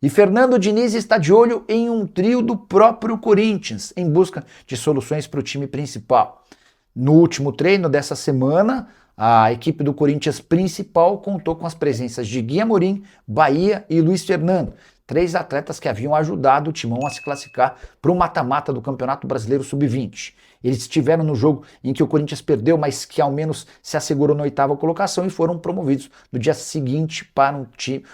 E Fernando Diniz está de olho em um trio do próprio Corinthians, em busca de soluções para o time principal. No último treino dessa semana, a equipe do Corinthians principal contou com as presenças de Gui Amorim, Bahia e Luiz Fernando, três atletas que haviam ajudado o Timão a se classificar para o mata-mata do Campeonato Brasileiro Sub-20. Eles estiveram no jogo em que o Corinthians perdeu, mas que ao menos se assegurou na oitava colocação e foram promovidos no dia seguinte para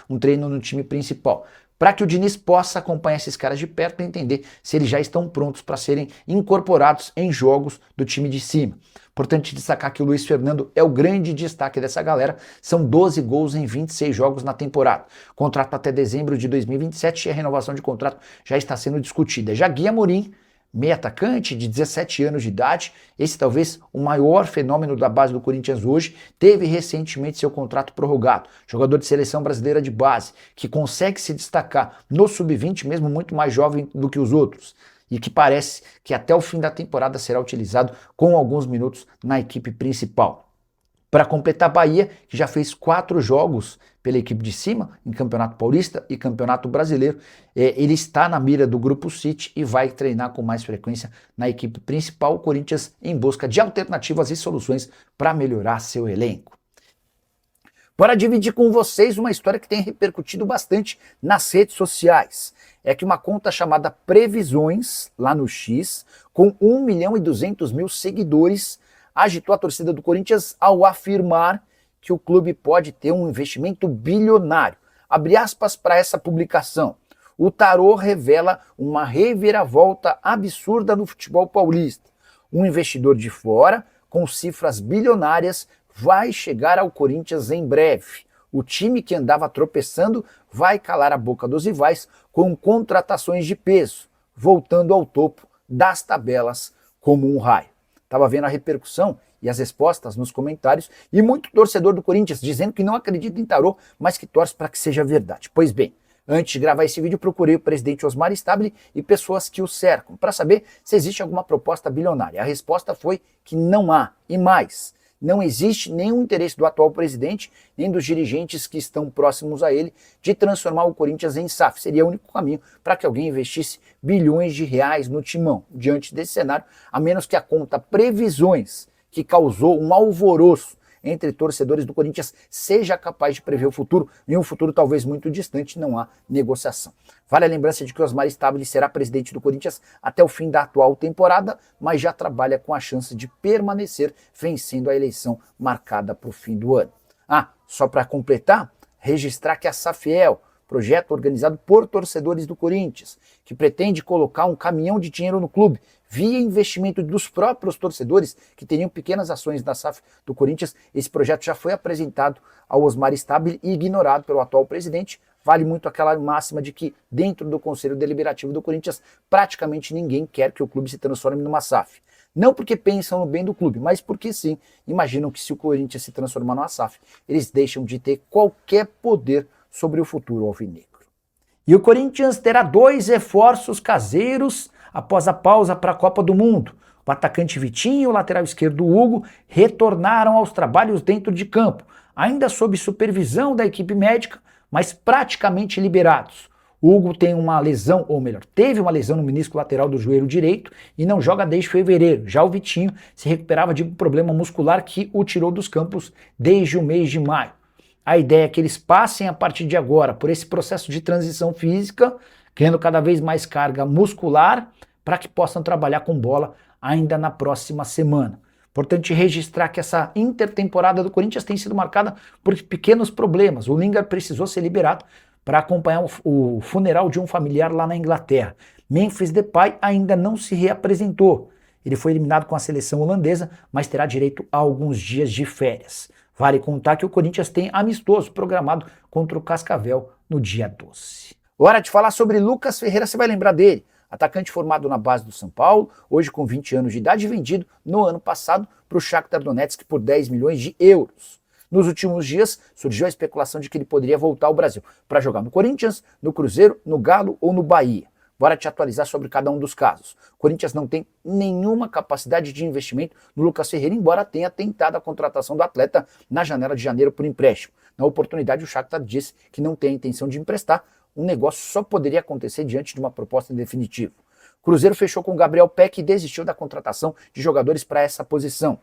um treino no time principal, para que o Diniz possa acompanhar esses caras de perto e entender se eles já estão prontos para serem incorporados em jogos do time de cima. Importante destacar que o Luiz Fernando é o grande destaque dessa galera, são 12 gols em 26 jogos na temporada. Contrato até dezembro de 2027 e a renovação de contrato já está sendo discutida. Já Gui Amorim, meio atacante de 17 anos de idade, esse talvez o maior fenômeno da base do Corinthians hoje, teve recentemente seu contrato prorrogado. Jogador de seleção brasileira de base, que consegue se destacar no sub-20, mesmo muito mais jovem do que os outros, e que parece que até o fim da temporada será utilizado com alguns minutos na equipe principal. Para completar, a Bahia, que já fez 4 jogos pela equipe de cima, em Campeonato Paulista e Campeonato Brasileiro, ele está na mira do Grupo City e vai treinar com mais frequência na equipe principal, o Corinthians em busca de alternativas e soluções para melhorar seu elenco. Para dividir com vocês uma história que tem repercutido bastante nas redes sociais. É que uma conta chamada Previsões, lá no X, com 1.200.000 seguidores, agitou a torcida do Corinthians ao afirmar que o clube pode ter um investimento bilionário. Abre aspas para essa publicação. O tarô revela uma reviravolta absurda no futebol paulista. Um investidor de fora, com cifras bilionárias, vai chegar ao Corinthians em breve. O time que andava tropeçando vai calar a boca dos rivais com contratações de peso, voltando ao topo das tabelas como um raio. Estava vendo a repercussão e as respostas nos comentários e muito torcedor do Corinthians dizendo que não acredita em tarô, mas que torce para que seja verdade. Pois bem, antes de gravar esse vídeo, procurei o presidente Osmar Stabile e pessoas que o cercam para saber se existe alguma proposta bilionária. A resposta foi que não há. E mais, não existe nenhum interesse do atual presidente, nem dos dirigentes que estão próximos a ele, de transformar o Corinthians em SAF. Seria o único caminho para que alguém investisse bilhões de reais no timão. Diante desse cenário, a menos que a conta Previsões, que causou um alvoroço entre torcedores do Corinthians, seja capaz de prever o futuro, em um futuro talvez muito distante, não há negociação. Vale a lembrança de que Osmar Stabile será presidente do Corinthians até o fim da atual temporada, mas já trabalha com a chance de permanecer vencendo a eleição marcada para o fim do ano. Só para completar, registrar que a Safiel, projeto organizado por torcedores do Corinthians, que pretende colocar um caminhão de dinheiro no clube, via investimento dos próprios torcedores que teriam pequenas ações da SAF do Corinthians. Esse projeto já foi apresentado ao Osmar Stabile e ignorado pelo atual presidente. Vale muito aquela máxima de que dentro do Conselho Deliberativo do Corinthians praticamente ninguém quer que o clube se transforme numa SAF. Não porque pensam no bem do clube, mas porque sim, imaginam que se o Corinthians se transformar numa SAF, eles deixam de ter qualquer poder sobre o futuro alvinegro. E o Corinthians terá 2 reforços caseiros após a pausa para a Copa do Mundo. O atacante Vitinho e o lateral esquerdo Hugo retornaram aos trabalhos dentro de campo, ainda sob supervisão da equipe médica, mas praticamente liberados. O Hugo tem uma lesão, ou melhor, teve uma lesão no menisco lateral do joelho direito e não joga desde fevereiro. Já o Vitinho se recuperava de um problema muscular que o tirou dos campos desde o mês de maio. A ideia é que eles passem a partir de agora por esse processo de transição física, ganhando cada vez mais carga muscular para que possam trabalhar com bola ainda na próxima semana. Importante registrar que essa intertemporada do Corinthians tem sido marcada por pequenos problemas. O Lingard precisou ser liberado para acompanhar o funeral de um familiar lá na Inglaterra. Memphis Depay ainda não se reapresentou. Ele foi eliminado com a seleção holandesa, mas terá direito a alguns dias de férias. Vale contar que o Corinthians tem amistoso programado contra o Cascavel no dia 12. Hora de falar sobre Lucas Ferreira, você vai lembrar dele. Atacante formado na base do São Paulo, hoje com 20 anos de idade, vendido no ano passado para o Shakhtar Donetsk por 10 milhões de euros. Nos últimos dias, surgiu a especulação de que ele poderia voltar ao Brasil para jogar no Corinthians, no Cruzeiro, no Galo ou no Bahia. Bora te atualizar sobre cada um dos casos. O Corinthians não tem nenhuma capacidade de investimento no Lucas Ferreira, embora tenha tentado a contratação do atleta na janela de janeiro por empréstimo. Na oportunidade, o Shakhtar disse que não tem a intenção de emprestar, um negócio só poderia acontecer diante de uma proposta definitiva. O Cruzeiro fechou com o Gabriel Peck e desistiu da contratação de jogadores para essa posição.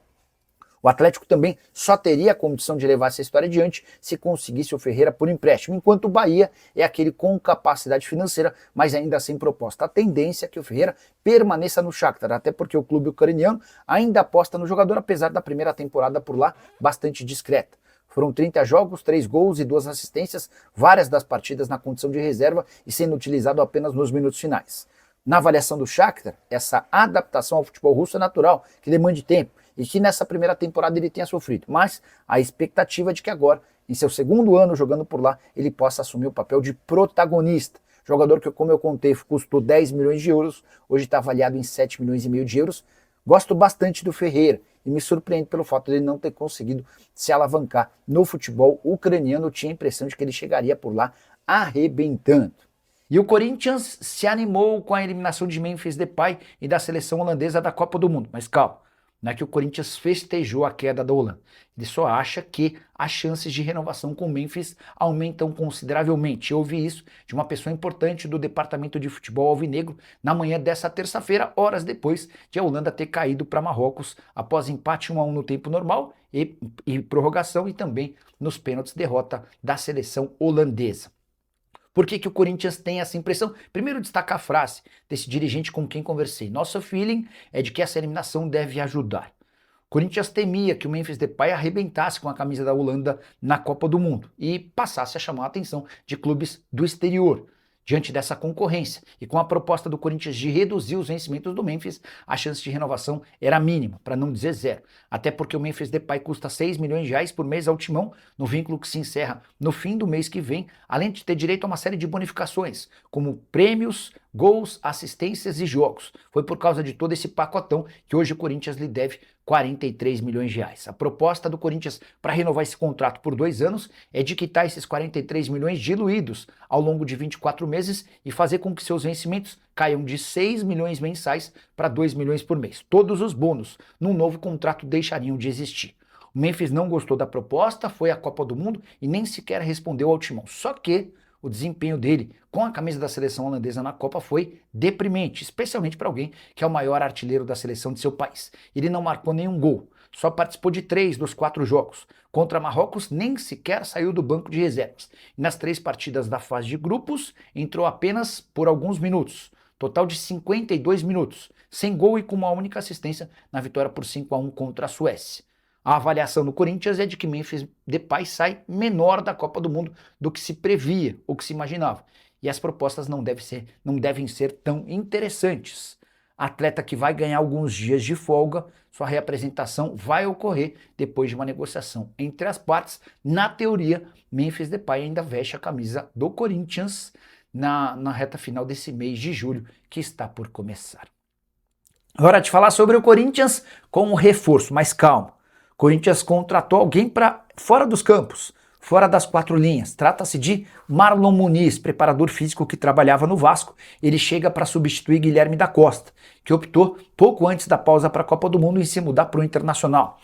O Atlético também só teria a condição de levar essa história adiante se conseguisse o Ferreira por empréstimo, enquanto o Bahia é aquele com capacidade financeira, mas ainda sem proposta. A tendência é que o Ferreira permaneça no Shakhtar, até porque o clube ucraniano ainda aposta no jogador, apesar da primeira temporada por lá bastante discreta. Foram 30 jogos, 3 gols e 2 assistências, várias das partidas na condição de reserva e sendo utilizado apenas nos minutos finais. Na avaliação do Shakhtar, essa adaptação ao futebol russo é natural, que demande tempo, e que nessa primeira temporada ele tenha sofrido. Mas a expectativa é de que agora, em seu segundo ano jogando por lá, ele possa assumir o papel de protagonista. Jogador que, como eu contei, custou 10 milhões de euros, hoje está avaliado em 7 milhões e meio de euros. Gosto bastante do Ferreira e me surpreende pelo fato de ele não ter conseguido se alavancar no futebol ucraniano. Eu tinha a impressão de que ele chegaria por lá arrebentando. E o Corinthians se animou com a eliminação de Memphis Depay e da seleção holandesa da Copa do Mundo. Mas calma, não é que o Corinthians festejou a queda da Holanda. Ele só acha que as chances de renovação com o Memphis aumentam consideravelmente. Eu ouvi isso de uma pessoa importante do departamento de futebol alvinegro na manhã dessa terça-feira, horas depois de a Holanda ter caído para Marrocos após empate 1-1 no tempo normal e prorrogação, e também nos pênaltis derrota da seleção holandesa. Por que o Corinthians tem essa impressão? Primeiro, destacar a frase desse dirigente com quem conversei. Nosso feeling é de que essa eliminação deve ajudar. O Corinthians temia que o Memphis Depay arrebentasse com a camisa da Holanda na Copa do Mundo e passasse a chamar a atenção de clubes do exterior. Diante dessa concorrência e com a proposta do Corinthians de reduzir os vencimentos do Memphis, a chance de renovação era mínima, para não dizer zero. Até porque o Memphis Depay custa 6 milhões de reais por mês ao Timão, no vínculo que se encerra no fim do mês que vem, além de ter direito a uma série de bonificações, como prêmios, gols, assistências e jogos. Foi por causa de todo esse pacotão que hoje o Corinthians lhe deve 43 milhões de reais. A proposta do Corinthians para renovar esse contrato por 2 anos é de quitar esses 43 milhões diluídos ao longo de 24 meses e fazer com que seus vencimentos caiam de 6 milhões mensais para 2 milhões por mês. Todos os bônus num novo contrato deixariam de existir. O Memphis não gostou da proposta, foi à Copa do Mundo e nem sequer respondeu ao Timão. Só que o desempenho dele com a camisa da seleção holandesa na Copa foi deprimente, especialmente para alguém que é o maior artilheiro da seleção de seu país. Ele não marcou nenhum gol, só participou de 3 dos 4 jogos. Contra Marrocos, nem sequer saiu do banco de reservas. E nas 3 partidas da fase de grupos, entrou apenas por alguns minutos. Total de 52 minutos, sem gol e com uma única assistência na vitória por 5-1 contra a Suécia. A avaliação do Corinthians é de que Memphis Depay sai menor da Copa do Mundo do que se previa, ou que se imaginava. E as propostas não devem ser tão interessantes. Atleta que vai ganhar alguns dias de folga, sua reapresentação vai ocorrer depois de uma negociação entre as partes. Na teoria, Memphis Depay ainda veste a camisa do Corinthians na reta final desse mês de julho, que está por começar. Hora de falar sobre o Corinthians com um reforço, mas calma. Corinthians contratou alguém para fora dos campos, fora das 4 linhas. Trata-se de Marlon Muniz, preparador físico que trabalhava no Vasco. Ele chega para substituir Guilherme da Costa, que optou pouco antes da pausa para a Copa do Mundo em se mudar para o Internacional.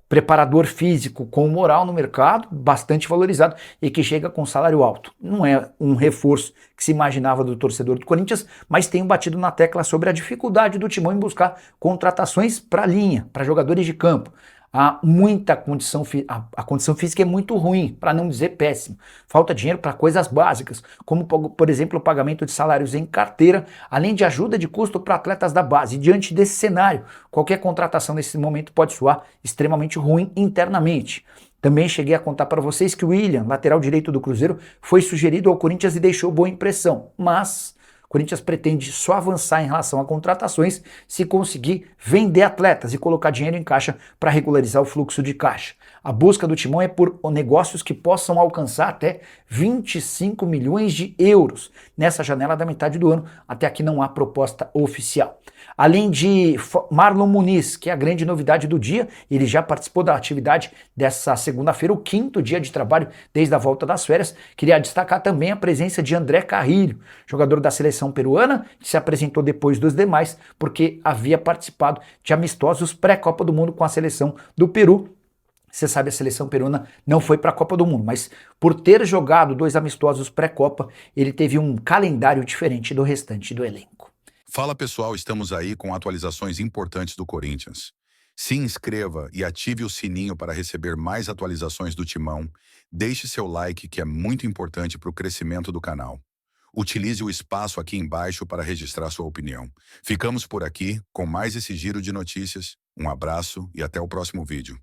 Preparador físico com moral no mercado, bastante valorizado e que chega com salário alto. Não é um reforço que se imaginava do torcedor do Corinthians, mas tenho batido na tecla sobre a dificuldade do Timão em buscar contratações para a linha, para jogadores de campo. Há muita condição, a condição física é muito ruim, para não dizer péssimo. Falta dinheiro para coisas básicas, como por exemplo o pagamento de salários em carteira, além de ajuda de custo para atletas da base. E diante desse cenário, qualquer contratação nesse momento pode soar extremamente ruim internamente. Também cheguei a contar para vocês que o William, lateral direito do Cruzeiro, foi sugerido ao Corinthians e deixou boa impressão, mas o Corinthians pretende só avançar em relação a contratações se conseguir vender atletas e colocar dinheiro em caixa para regularizar o fluxo de caixa. A busca do Timão é por negócios que possam alcançar até 25 milhões de euros nessa janela da metade do ano. Até aqui não há proposta oficial. Além de Marlon Muniz, que é a grande novidade do dia, ele já participou da atividade dessa segunda-feira, o 5º dia de trabalho desde a volta das férias. Queria destacar também a presença de André Carrilho, jogador da seleção peruana, que se apresentou depois dos demais, porque havia participado de amistosos pré-Copa do Mundo com a seleção do Peru. Você sabe, a seleção peruana não foi para a Copa do Mundo, mas por ter jogado 2 amistosos pré-Copa, ele teve um calendário diferente do restante do elenco. Fala pessoal, estamos aí com atualizações importantes do Corinthians. Se inscreva e ative o sininho para receber mais atualizações do Timão. Deixe seu like, que é muito importante para o crescimento do canal. Utilize o espaço aqui embaixo para registrar sua opinião. Ficamos por aqui com mais esse giro de notícias. Um abraço e até o próximo vídeo.